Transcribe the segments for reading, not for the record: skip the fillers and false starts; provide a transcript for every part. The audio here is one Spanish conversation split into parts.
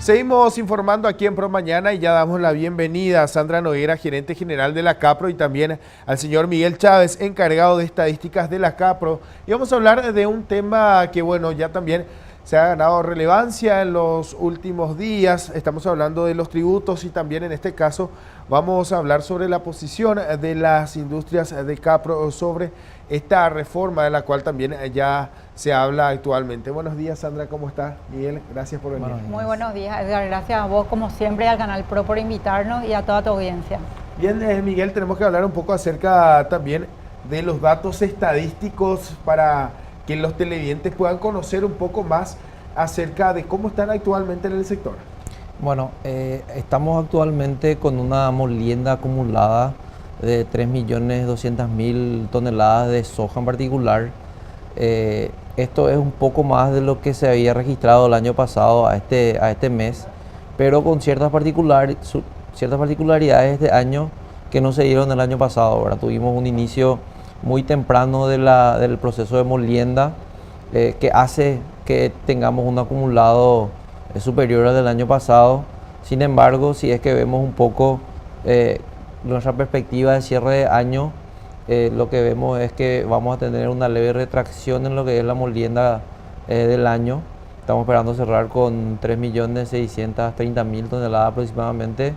Seguimos informando aquí en Pro Mañana y ya damos la bienvenida a Sandra Noguera, gerente general de la CAPRO, y también al señor Miguel Chávez, encargado de estadísticas de la CAPRO. Y vamos a hablar de un tema que, bueno, ya también se ha ganado relevancia en los últimos días. Estamos hablando de los tributos y también en este caso vamos a hablar sobre la posición de las industrias de CAPRO sobre esta reforma de la cual también ya se habla actualmente. Buenos días, Sandra, ¿cómo estás? Miguel, gracias por venir. Muy buenos días, Edgar. Gracias a vos, como siempre, al Canal Pro por invitarnos y a toda tu audiencia. Bien, Miguel, tenemos que hablar un poco acerca también de los datos estadísticos para que los televidentes puedan conocer un poco más acerca de cómo están actualmente en el sector. Bueno, estamos actualmente con una molienda acumulada de 3.200.000 toneladas de soja en particular. Esto es un poco más de lo que se había registrado el año pasado a este mes, pero con ciertas particularidades de año que no se dieron el año pasado. Ahora tuvimos un inicio muy temprano del proceso de molienda que hace que tengamos un acumulado superior al del año pasado. Sin embargo, si es que vemos un poco nuestra perspectiva de cierre de año, lo que vemos es que vamos a tener una leve retracción en lo que es la molienda del año. Estamos esperando cerrar con 3.630.000 toneladas aproximadamente,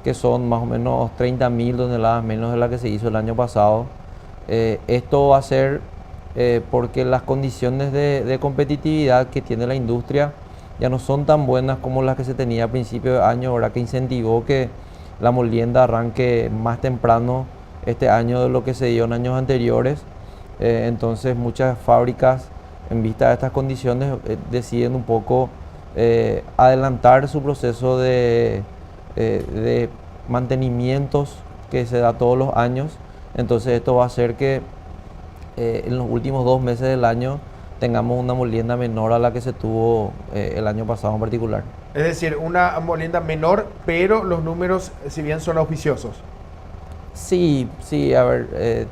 que son más o menos 30.000 toneladas menos de la que se hizo el año pasado. Esto va a ser porque las condiciones de competitividad que tiene la industria ya no son tan buenas como las que se tenía a principio de año, ahora que incentivó que la molienda arranque más temprano este año de lo que se dio en años anteriores. Entonces muchas fábricas, en vista de estas condiciones, deciden un poco adelantar su proceso de mantenimientos que se da todos los años. Entonces esto va a hacer que en los últimos 2 meses del año tengamos una molienda menor a la que se tuvo el año pasado en particular. Es decir, una molienda menor, pero los números, si bien son auspiciosos. Sí, a ver,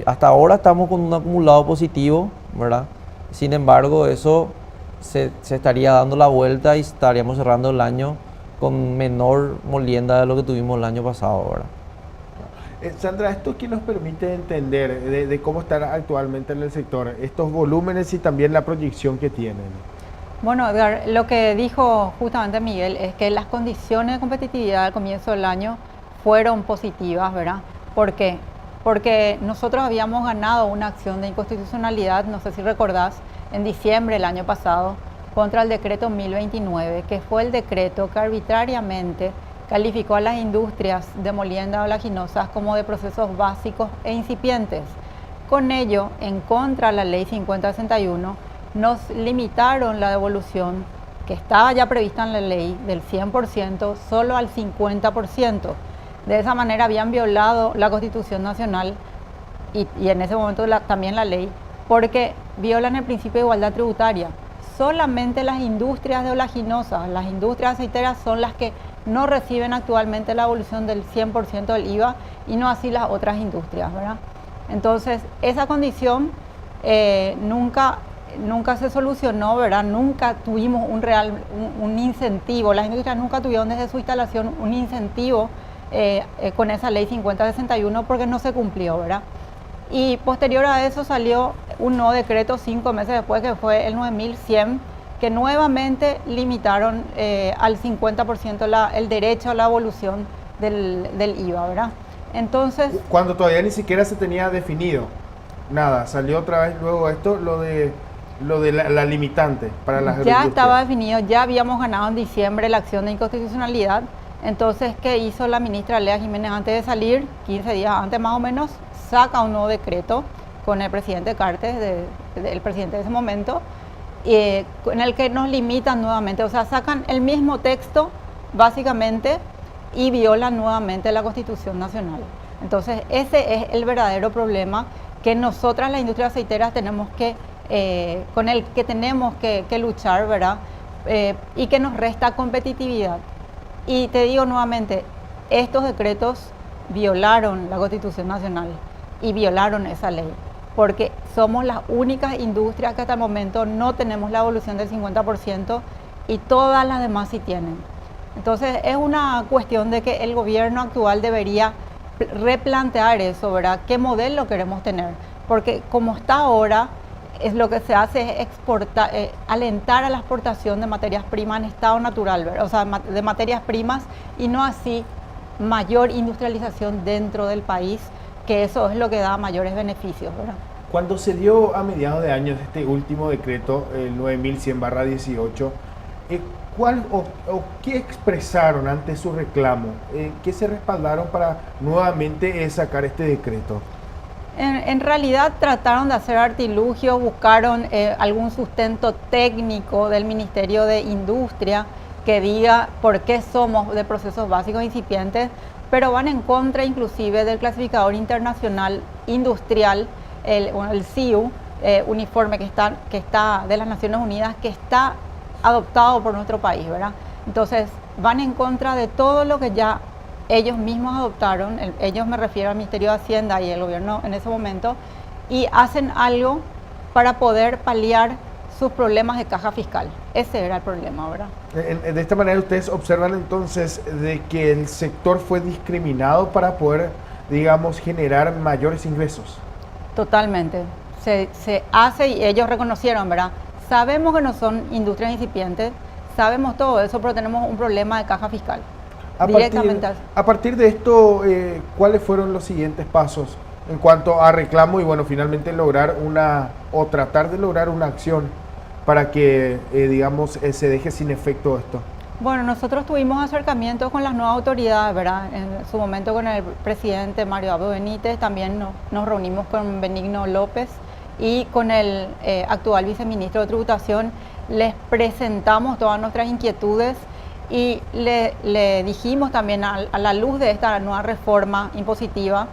hasta ahora estamos con un acumulado positivo, ¿verdad? Sin embargo, eso se estaría dando la vuelta y estaríamos cerrando el año con menor molienda de lo que tuvimos el año pasado, ¿verdad? Sandra, ¿esto qué nos permite entender de cómo están actualmente en el sector, estos volúmenes y también la proyección que tienen? Bueno, Edgar, lo que dijo justamente Miguel es que las condiciones de competitividad al comienzo del año fueron positivas, ¿verdad? ¿Por qué? Porque nosotros habíamos ganado una acción de inconstitucionalidad, no sé si recordás, en diciembre del año pasado, contra el decreto 1029, que fue el decreto que arbitrariamente calificó a las industrias de molienda oleaginosas como de procesos básicos e incipientes. Con ello, en contra de la ley 5061, nos limitaron la devolución que estaba ya prevista en la ley del 100% solo al 50%. De esa manera habían violado la Constitución Nacional y en ese momento también la ley, porque violan el principio de igualdad tributaria. Solamente las industrias de oleaginosas, las industrias aceiteras son las que no reciben actualmente la devolución del 100% del IVA y no así las otras industrias, ¿verdad? Entonces, esa condición nunca se solucionó, ¿verdad? Nunca tuvimos un incentivo, las industrias nunca tuvieron desde su instalación un incentivo con esa ley 5061 porque no se cumplió, ¿verdad? Y posterior a eso salió un nuevo decreto 5 meses después, que fue el 9100, que nuevamente limitaron al 50% el derecho a la devolución del IVA, ¿verdad? Entonces, cuando todavía ni siquiera se tenía definido nada, salió otra vez luego esto, lo de la limitante para las ya estaba definido, ya habíamos ganado en diciembre la acción de inconstitucionalidad. Entonces, ¿qué hizo la ministra Lea Jiménez antes de salir? 15 días antes más o menos, saca un nuevo decreto con el presidente Cartes, el presidente de ese momento, en el que nos limitan nuevamente, o sea, sacan el mismo texto básicamente y violan nuevamente la Constitución Nacional. Entonces, ese es el verdadero problema que nosotras, las industrias aceiteras, con el que tenemos que luchar, ¿verdad? Y que nos resta competitividad. Y te digo nuevamente, estos decretos violaron la Constitución Nacional y violaron esa ley, porque somos las únicas industrias que hasta el momento no tenemos la devolución del 50% y todas las demás sí tienen. Entonces es una cuestión de que el gobierno actual debería replantear eso, ¿verdad? ¿Qué modelo queremos tener? Porque como está ahora, es lo que se hace es exportar, alentar a la exportación de materias primas en estado natural, ¿verdad? O sea, de materias primas, y no así mayor industrialización dentro del país, que eso es lo que da mayores beneficios, ¿verdad? Cuando se dio a mediados de año este último decreto, el 9100/18, ¿cuál o qué expresaron ante su reclamo? ¿Qué se respaldaron para nuevamente sacar este decreto? En realidad trataron de hacer artilugios, buscaron algún sustento técnico del Ministerio de Industria que diga por qué somos de procesos básicos incipientes, pero van en contra inclusive del clasificador internacional industrial, el CIU, uniforme que está de las Naciones Unidas, que está adoptado por nuestro país, ¿verdad? Entonces van en contra de todo lo que ya ellos mismos adoptaron, ellos me refiero al Ministerio de Hacienda y el gobierno en ese momento, y hacen algo para poder paliar sus problemas de caja fiscal. Ese era el problema, ¿verdad? De esta manera ustedes observan entonces de que el sector fue discriminado para poder, digamos, generar mayores ingresos. Totalmente. Se hace y ellos reconocieron, ¿verdad? Sabemos que no son industrias incipientes, sabemos todo eso, pero tenemos un problema de caja fiscal. A partir de esto, ¿cuáles fueron los siguientes pasos en cuanto a reclamo y bueno, finalmente lograr tratar de lograr una acción para que, digamos, se deje sin efecto esto? Bueno, nosotros tuvimos acercamientos con las nuevas autoridades, ¿verdad? En su momento con el presidente Mario Abdo Benítez, también nos reunimos con Benigno López y con el actual viceministro de Tributación. Les presentamos todas nuestras inquietudes y le dijimos también a la luz de esta nueva reforma impositiva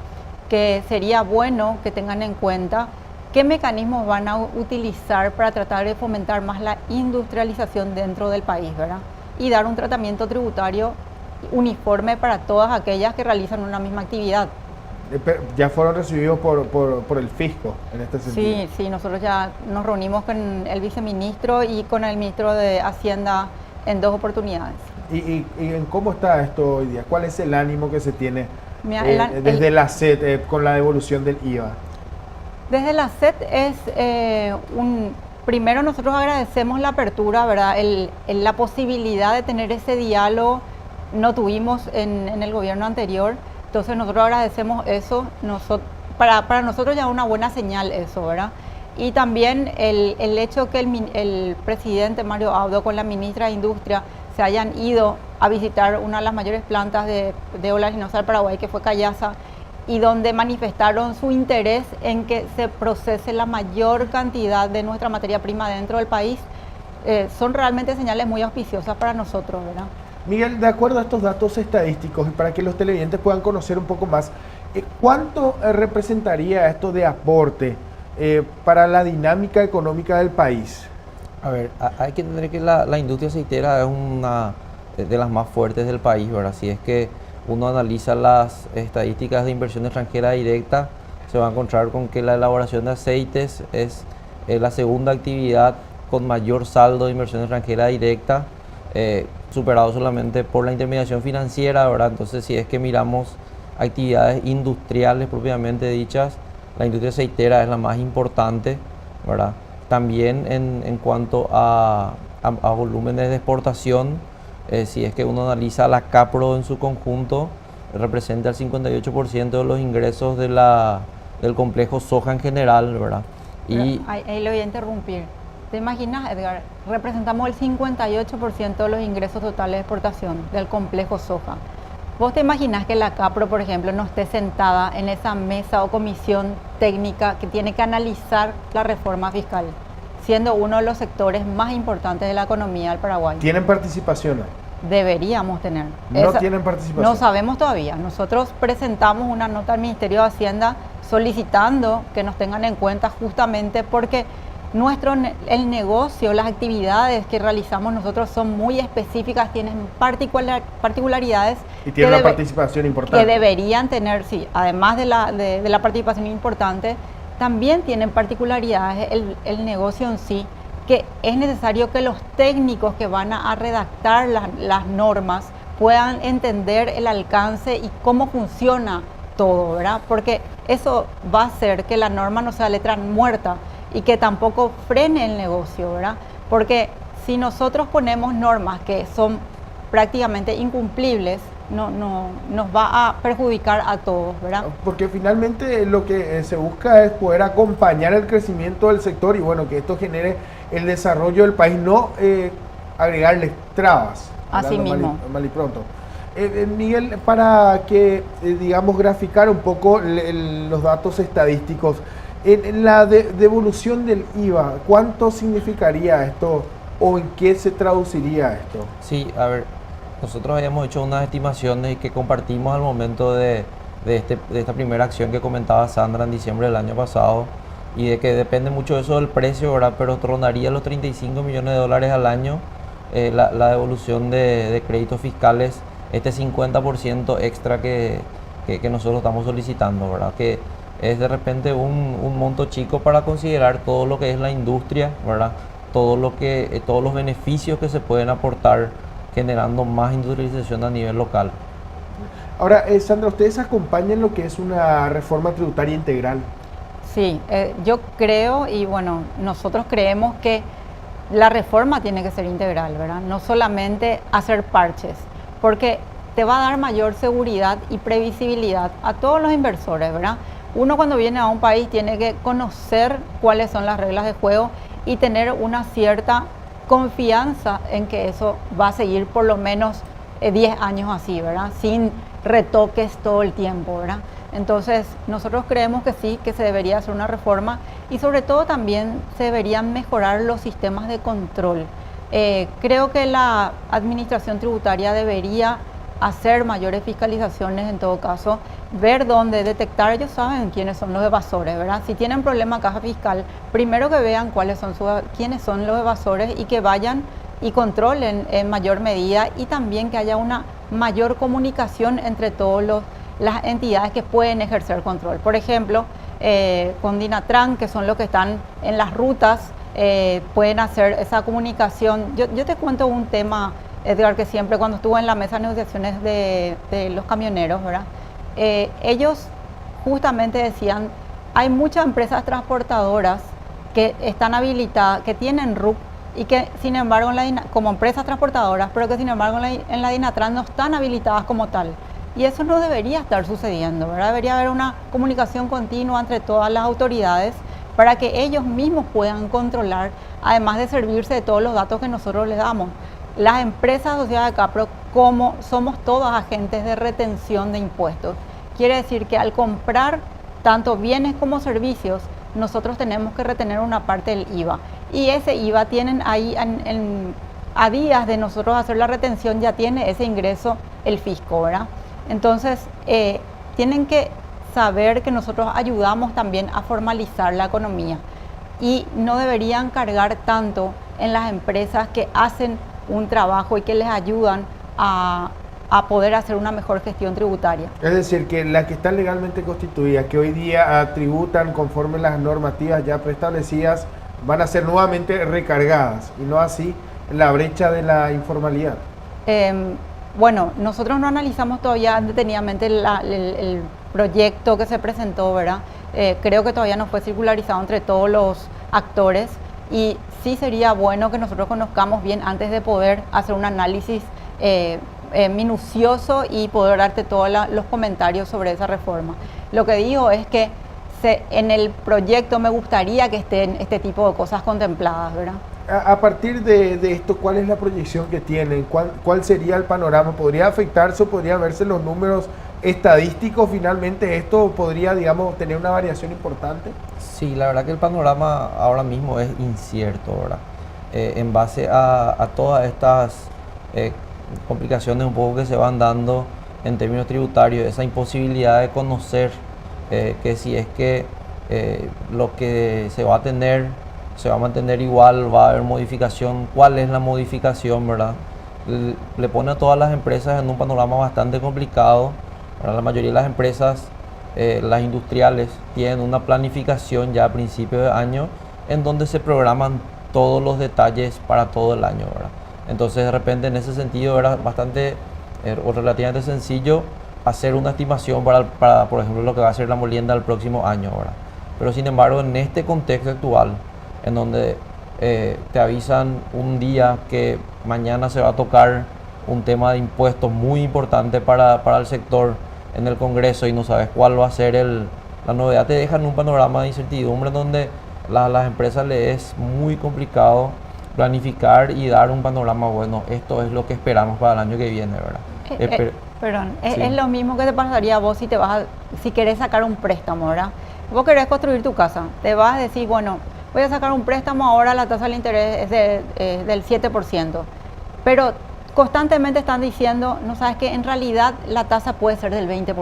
que sería bueno que tengan en cuenta qué mecanismos van a utilizar para tratar de fomentar más la industrialización dentro del país, ¿verdad? Y dar un tratamiento tributario uniforme para todas aquellas que realizan una misma actividad. ¿Ya fueron recibidos por el fisco en este sentido? Sí, nosotros ya nos reunimos con el viceministro y con el ministro de Hacienda en 2 oportunidades. ¿Y en cómo está esto hoy día? ¿Cuál es el ánimo que se tiene desde la SET con la devolución del IVA? Desde la SET es primero nosotros agradecemos la apertura, ¿verdad? La posibilidad de tener ese diálogo no tuvimos en el gobierno anterior, entonces nosotros agradecemos eso, para nosotros ya es una buena señal eso, ¿verdad? Y también el hecho que el presidente Mario Abdo con la ministra de Industria se hayan ido a visitar una de las mayores plantas de oleaginosa del Paraguay, que fue Cayasa, y donde manifestaron su interés en que se procese la mayor cantidad de nuestra materia prima dentro del país, son realmente señales muy auspiciosas para nosotros, ¿verdad? Miguel, de acuerdo a estos datos estadísticos y para que los televidentes puedan conocer un poco más, ¿cuánto representaría esto de aporte para la dinámica económica del país? A ver, hay que entender que la industria aceitera es una de las más fuertes del país, ¿verdad? Si es que uno analiza las estadísticas de inversión extranjera directa, se va a encontrar con que la elaboración de aceites es la segunda actividad con mayor saldo de inversión extranjera directa, superado solamente por la intermediación financiera, ¿verdad? Entonces, si es que miramos actividades industriales propiamente dichas, la industria aceitera es la más importante, ¿verdad? También en cuanto a volúmenes de exportación, si es que uno analiza la Capro en su conjunto, representa el 58% de los ingresos del complejo soja en general, ¿verdad? Y ahí le voy a interrumpir. ¿Te imaginas, Edgar? Representamos el 58% de los ingresos totales de exportación del complejo soja. ¿Vos te imaginas que la Capro, por ejemplo, no esté sentada en esa mesa o comisión técnica que tiene que analizar la reforma fiscal, siendo uno de los sectores más importantes de la economía del Paraguay? ¿Tienen participación? Deberíamos tener. ¿No tienen participación? No sabemos todavía. Nosotros presentamos una nota al Ministerio de Hacienda solicitando que nos tengan en cuenta justamente porque el negocio, las actividades que realizamos nosotros son muy específicas, tienen particularidades. Y tienen una participación importante. Que deberían tener, sí, además de la participación importante, también tienen particularidades el negocio en sí, que es necesario que los técnicos que van a redactar las normas puedan entender el alcance y cómo funciona todo, ¿verdad? Porque eso va a hacer que la norma no sea letra muerta y que tampoco frene el negocio, ¿verdad? Porque si nosotros ponemos normas que son prácticamente incumplibles, nos va a perjudicar a todos, ¿verdad? Porque finalmente lo que se busca es poder acompañar el crecimiento del sector y bueno, que esto genere el desarrollo del país, no agregarles trabas. Así mismo. Mal y pronto. Miguel, para que, digamos, graficar un poco los datos estadísticos, en la devolución del IVA, ¿cuánto significaría esto o en qué se traduciría esto? Sí, a ver, nosotros habíamos hecho unas estimaciones que compartimos al momento de esta primera acción que comentaba Sandra en diciembre del año pasado, y de que depende mucho de eso del precio, ¿verdad? Pero rondaría los 35 millones de dólares al año la devolución de créditos fiscales, este 50% extra que nosotros estamos solicitando, ¿verdad? Que es de repente un monto chico para considerar todo lo que es la industria, ¿verdad? Todos los beneficios que se pueden aportar generando más industrialización a nivel local. Ahora, Sandra, ¿ustedes acompañan lo que es una reforma tributaria integral? Sí, yo creo y bueno, nosotros creemos que la reforma tiene que ser integral, ¿verdad? No solamente hacer parches, porque te va a dar mayor seguridad y previsibilidad a todos los inversores, ¿verdad? Uno cuando viene a un país tiene que conocer cuáles son las reglas de juego y tener una cierta confianza en que eso va a seguir por lo menos 10 años así, ¿verdad? Sin retoques todo el tiempo, ¿verdad? Entonces, nosotros creemos que sí, que se debería hacer una reforma y sobre todo también se deberían mejorar los sistemas de control. Creo que la administración tributaria debería hacer mayores fiscalizaciones en todo caso, ver dónde detectar, ellos saben quiénes son los evasores, ¿verdad? Si tienen problema caja fiscal, primero que vean quiénes son los evasores y que vayan y controlen en mayor medida y también que haya una mayor comunicación entre todas las entidades que pueden ejercer control. Por ejemplo, con Dinatran, que son los que están en las rutas, pueden hacer esa comunicación. Yo te cuento un tema, Edgar, que siempre cuando estuve en la mesa de negociaciones de los camioneros, ¿verdad? Ellos justamente decían, hay muchas empresas transportadoras que están habilitadas, que tienen RUC y que sin embargo como empresas transportadoras, pero que sin embargo en la Dinatran no están habilitadas como tal. Y eso no debería estar sucediendo, ¿verdad? Debería haber una comunicación continua entre todas las autoridades para que ellos mismos puedan controlar, además de servirse de todos los datos que nosotros les damos. Las empresas asociadas a Capro, como somos todos agentes de retención de impuestos, quiere decir que al comprar tanto bienes como servicios, nosotros tenemos que retener una parte del IVA. Y ese IVA tienen ahí, a días de nosotros hacer la retención, ya tiene ese ingreso el fisco, ¿verdad? Entonces, tienen que saber que nosotros ayudamos también a formalizar la economía y no deberían cargar tanto en las empresas que hacen un trabajo y que les ayudan a poder hacer una mejor gestión tributaria. Es decir, que las que están legalmente constituidas, que hoy día tributan conforme las normativas ya preestablecidas, van a ser nuevamente recargadas y no así la brecha de la informalidad. Bueno, nosotros no analizamos todavía detenidamente el proyecto que se presentó, ¿verdad? Creo que todavía no fue circularizado entre todos los actores y sí sería bueno que nosotros conozcamos bien antes de poder hacer un análisis minucioso y poder darte todos los comentarios sobre esa reforma. Lo que digo es que en el proyecto me gustaría que estén este tipo de cosas contempladas, ¿verdad? A partir de esto, ¿cuál es la proyección que tienen? ¿Cuál sería el panorama? ¿Podría afectarse o podrían verse los números estadísticos? Finalmente, ¿esto podría, digamos, tener una variación importante? Sí, la verdad que el panorama ahora mismo es incierto, ¿verdad? En base a todas estas complicaciones un poco que se van dando en términos tributarios, esa imposibilidad de conocer que si es que lo que se va a tener se va a mantener igual, va a haber modificación, cuál es la modificación, ¿verdad? Le pone a todas las empresas en un panorama bastante complicado, ¿verdad? La mayoría de las empresas, las industriales, tienen una planificación ya a principios de año en donde se programan todos los detalles para todo el año, ¿verdad? Entonces de repente en ese sentido era bastante o relativamente sencillo hacer una estimación para, por ejemplo, lo que va a ser la molienda el próximo año, ¿verdad? Pero sin embargo, en este contexto actual, en donde te avisan un día que mañana se va a tocar un tema de impuestos muy importante para el sector en el Congreso y no sabes cuál va a ser la novedad, te dejan un panorama de incertidumbre donde las empresas les es muy complicado planificar y dar un panorama bueno. Esto es lo que esperamos para el año que viene, ¿verdad? Perdón, Sí. es lo mismo que te pasaría a vos si querés sacar un préstamo, ¿verdad? Vos querés construir tu casa, te vas a decir, bueno, voy a sacar un préstamo, ahora la tasa de interés es del 7%, pero constantemente están diciendo, no sabes que en realidad la tasa puede ser del 20%.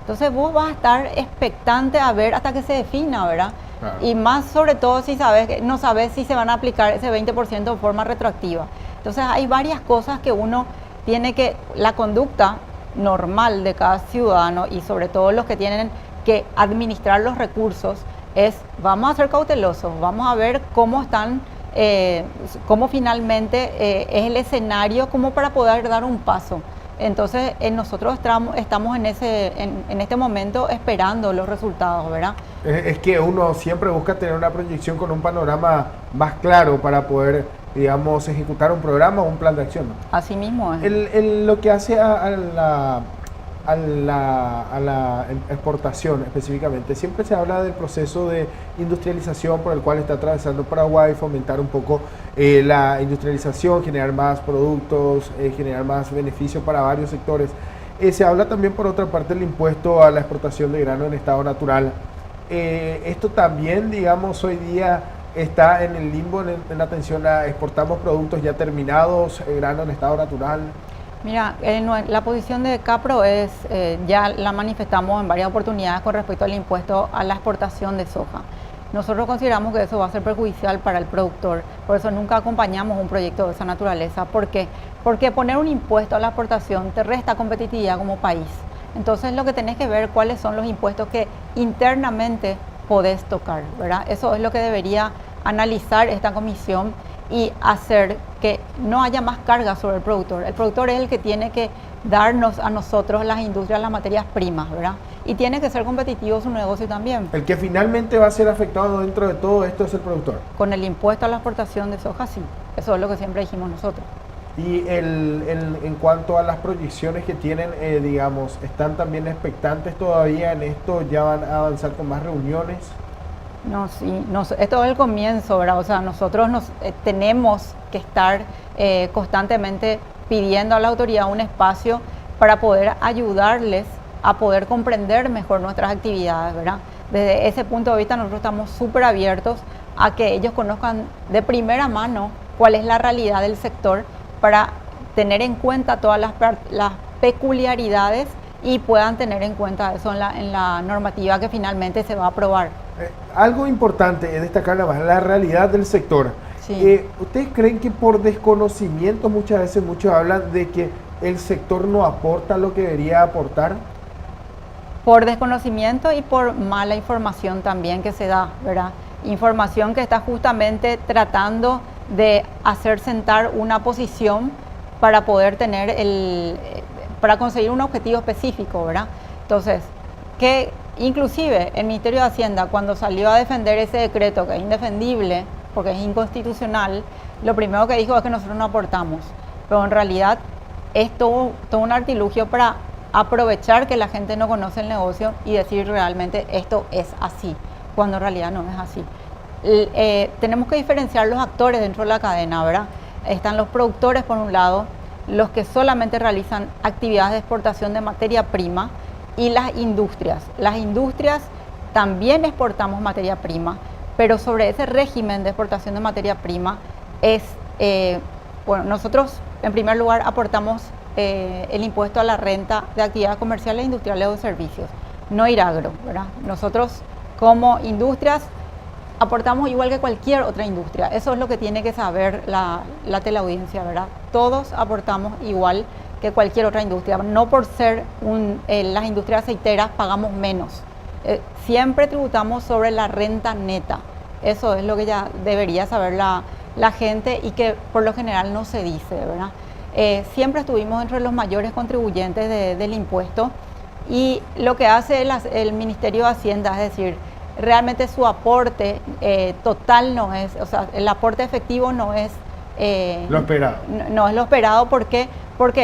Entonces vos vas a estar expectante a ver hasta que se defina, ¿verdad? Claro. Y más sobre todo si no sabes si se van a aplicar ese 20% de forma retroactiva. Entonces hay varias cosas que uno tiene que, la conducta normal de cada ciudadano y sobre todo los que tienen que administrar los recursos es, vamos a ser cautelosos, vamos a ver cómo están, cómo finalmente es el escenario como para poder dar un paso. Entonces nosotros estamos en este momento esperando los resultados, ¿verdad? Es que uno siempre busca tener una proyección con un panorama más claro para poder, digamos, ejecutar un programa o un plan de acción, ¿no? Así mismo es. Lo que hace a la exportación específicamente, siempre se habla del proceso de industrialización por el cual está atravesando Paraguay, fomentar un poco la industrialización, generar más productos, generar más beneficios para varios sectores. Se habla también por otra parte del impuesto a la exportación de grano en estado natural. Esto también, digamos, hoy día está en el limbo en atención a exportamos productos ya terminados, grano en estado natural. Mira, la posición de Capro es, ya la manifestamos en varias oportunidades con respecto al impuesto a la exportación de soja. Nosotros consideramos que eso va a ser perjudicial para el productor, por eso nunca acompañamos un proyecto de esa naturaleza. ¿Por qué? Porque poner un impuesto a la exportación te resta competitividad como país. Entonces lo que tenés que ver cuáles son los impuestos que internamente podés tocar, ¿verdad? Eso es lo que debería analizar esta comisión y hacer que no haya más carga sobre el productor. El productor es el que tiene que darnos a nosotros, las industrias, las materias primas, ¿verdad? Y tiene que ser competitivo su negocio también. El que finalmente va a ser afectado dentro de todo esto es el productor. Con el impuesto a la exportación de soja, sí. Eso es lo que siempre dijimos nosotros. Y en cuanto a las proyecciones que tienen, digamos, ¿están también expectantes todavía en esto? ¿Ya van a avanzar con más reuniones? No, sí, esto es el comienzo, ¿verdad? O sea, nosotros tenemos que estar constantemente pidiendo a la autoridad un espacio para poder ayudarles a poder comprender mejor nuestras actividades, ¿verdad? Desde ese punto de vista nosotros estamos súper abiertos a que ellos conozcan de primera mano cuál es la realidad del sector para tener en cuenta todas las peculiaridades y puedan tener en cuenta eso en la normativa que finalmente se va a aprobar. Algo importante es destacar la realidad del sector. Sí. ¿Ustedes creen que por desconocimiento muchas veces muchos hablan de que el sector no aporta lo que debería aportar? Por desconocimiento y por mala información también que se da, ¿verdad? Información que está justamente tratando de hacer sentar una posición para poder para conseguir un objetivo específico, ¿verdad? Entonces, que inclusive el Ministerio de Hacienda, cuando salió a defender ese decreto que es indefendible porque es inconstitucional, lo primero que dijo es que nosotros no aportamos, pero en realidad es todo un artilugio para aprovechar que la gente no conoce el negocio y decir realmente esto es así, cuando en realidad no es así. Tenemos que diferenciar los actores dentro de la cadena, ¿verdad? Están los productores por un lado, los que solamente realizan actividades de exportación de materia prima, y las industrias. Las industrias también exportamos materia prima, pero sobre ese régimen de exportación de materia prima bueno, nosotros en primer lugar aportamos el impuesto a la renta de actividades comerciales, industriales o de servicios, no IRAGRO, ¿verdad? Nosotros como industrias aportamos igual que cualquier otra industria. Eso es lo que tiene que saber la teleaudiencia, ¿verdad? Todos aportamos igual que cualquier otra industria. No por ser las industrias aceiteras pagamos menos. Siempre tributamos sobre la renta neta. Eso es lo que ya debería saber la gente y que por lo general no se dice, ¿verdad? Siempre estuvimos entre los mayores contribuyentes del impuesto y lo que hace el Ministerio de Hacienda, es decir, realmente su aporte total no es, o sea, el aporte efectivo no es lo esperado. No es lo esperado porque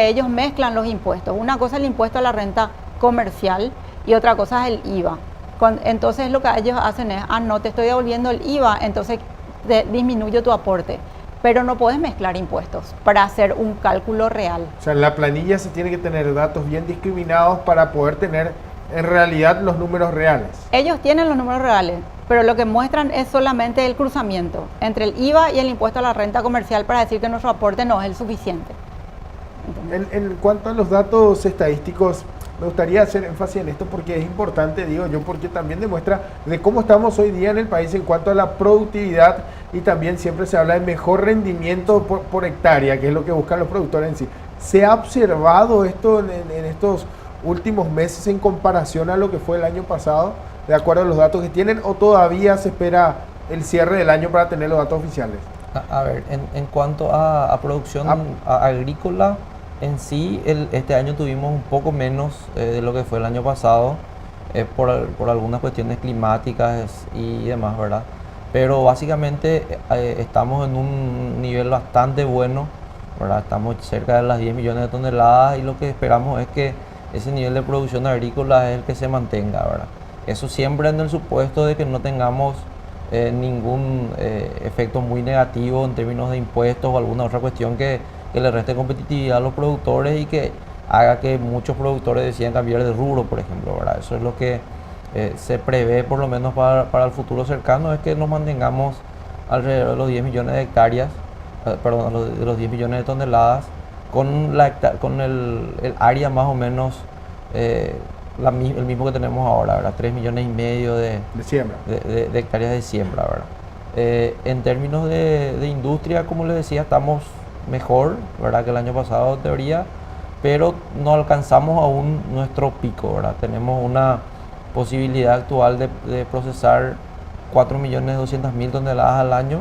ellos mezclan los impuestos. Una cosa es el impuesto a la renta comercial y otra cosa es el IVA. Entonces lo que ellos hacen es, no te estoy devolviendo el IVA, entonces disminuyo tu aporte. Pero no puedes mezclar impuestos para hacer un cálculo real. O sea, en la planilla se tiene que tener datos bien discriminados para poder tener en realidad los números reales. Ellos tienen los números reales, pero lo que muestran es solamente el cruzamiento entre el IVA y el impuesto a la renta comercial para decir que nuestro aporte no es el suficiente. En cuanto a los datos estadísticos, me gustaría hacer énfasis en esto porque es importante, digo yo, porque también demuestra de cómo estamos hoy día en el país en cuanto a la productividad y también siempre se habla de mejor rendimiento por hectárea, que es lo que buscan los productores en sí. ¿Se ha observado esto en estos últimos meses en comparación a lo que fue el año pasado, de acuerdo a los datos que tienen, o todavía se espera el cierre del año para tener los datos oficiales? A ver, en cuanto a producción agrícola, en sí, este año tuvimos un poco menos de lo que fue el año pasado, por algunas cuestiones climáticas y demás, ¿verdad? Pero básicamente estamos en un nivel bastante bueno, ¿verdad? Estamos cerca de las 10 millones de toneladas y lo que esperamos es que ese nivel de producción agrícola es el que se mantenga, ¿verdad? Eso siempre en el supuesto de que no tengamos ningún efecto muy negativo en términos de impuestos o alguna otra cuestión que le reste competitividad a los productores y que haga que muchos productores decidan cambiar de rubro, por ejemplo, ¿verdad? Eso es lo que se prevé, por lo menos para el futuro cercano, es que nos mantengamos alrededor de los 10 millones de hectáreas, de los 10 millones de toneladas, con el área más o menos el mismo que tenemos ahora, ¿verdad? 3 millones y medio de siembra. De hectáreas de siembra, ¿verdad? En términos de industria, como les decía, estamos mejor, ¿verdad?, que el año pasado en teoría, pero no alcanzamos aún nuestro pico, ¿verdad? Tenemos una posibilidad actual de procesar 4.200.000 toneladas al año.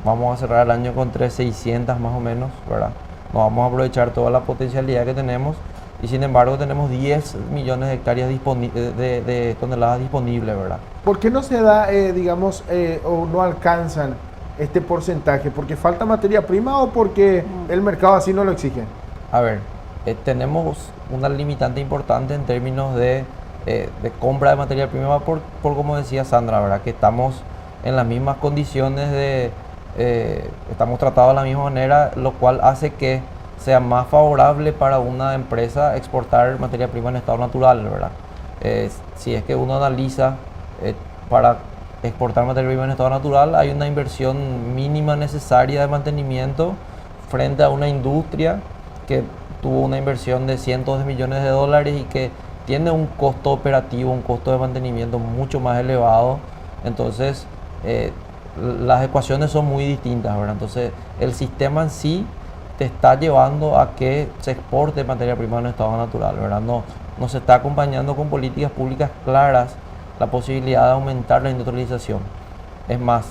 Vamos a cerrar el año con 3.600 más o menos, ¿verdad? No vamos a aprovechar toda la potencialidad que tenemos y sin embargo tenemos 10 millones de hectáreas de toneladas disponibles, ¿verdad? ¿Por qué no se da, o no alcanzan este porcentaje? ¿Porque falta materia prima o porque el mercado así no lo exige? A ver, tenemos una limitante importante en términos de compra de materia prima por como decía Sandra, ¿verdad? Que estamos en las mismas condiciones estamos tratados de la misma manera, lo cual hace que sea más favorable para una empresa exportar materia prima en estado natural, ¿verdad? Si es que uno analiza para exportar materia prima en estado natural, hay una inversión mínima necesaria de mantenimiento frente a una industria que tuvo una inversión de cientos de millones de dólares y que tiene un costo operativo, un costo de mantenimiento mucho más elevado. Entonces, las ecuaciones son muy distintas, ¿verdad? Entonces, el sistema en sí te está llevando a que se exporte materia prima en estado natural, ¿verdad? No se está acompañando con políticas públicas claras la posibilidad de aumentar la industrialización. Es más,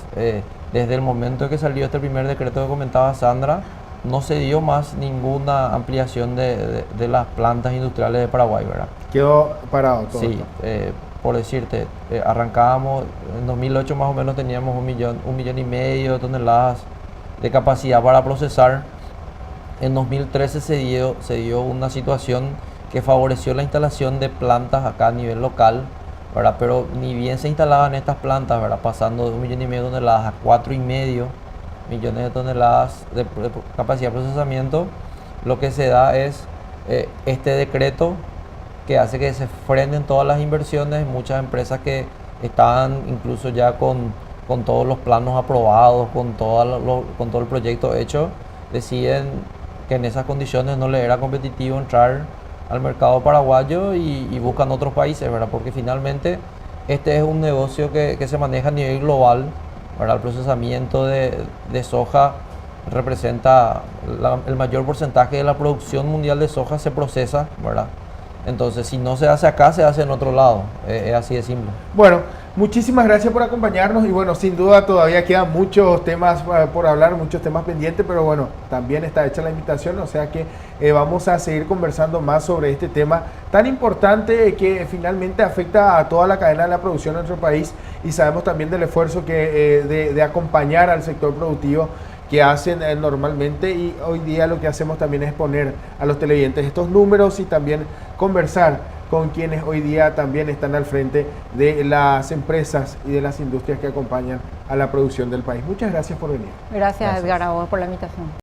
desde el momento en que salió este primer decreto que comentaba Sandra, no se dio más ninguna ampliación de las plantas industriales de Paraguay, ¿verdad? Quedó parado todo. Sí, por decirte, arrancábamos, en 2008 más o menos teníamos 1,5 millones de toneladas de capacidad para procesar. En 2013 se dio una situación que favoreció la instalación de plantas acá a nivel local, ¿verdad? Pero ni bien se instalaban estas plantas, ¿verdad?, pasando de 1,5 millones de toneladas a 4,5 millones de toneladas de capacidad de procesamiento, lo que se da es este decreto que hace que se frenen todas las inversiones. Muchas empresas que estaban incluso ya con todos los planos aprobados, con todo el proyecto hecho, deciden que en esas condiciones no les era competitivo entrar al mercado paraguayo y buscan otros países, ¿verdad? Porque finalmente este es un negocio que se maneja a nivel global, ¿verdad? El procesamiento de soja representa el mayor porcentaje de la producción mundial de soja, se procesa, ¿verdad? Entonces, si no se hace acá, se hace en otro lado. Es así de simple. Bueno, Muchísimas gracias por acompañarnos y bueno, sin duda todavía quedan muchos temas por hablar, muchos temas pendientes, pero bueno, también está hecha la invitación, o sea que vamos a seguir conversando más sobre este tema tan importante que finalmente afecta a toda la cadena de la producción en nuestro país y sabemos también del esfuerzo de acompañar al sector productivo que hacen normalmente, y hoy día lo que hacemos también es poner a los televidentes estos números y también conversar con quienes hoy día también están al frente de las empresas y de las industrias que acompañan a la producción del país. Muchas gracias por venir. Gracias. Edgar, a vos por la invitación.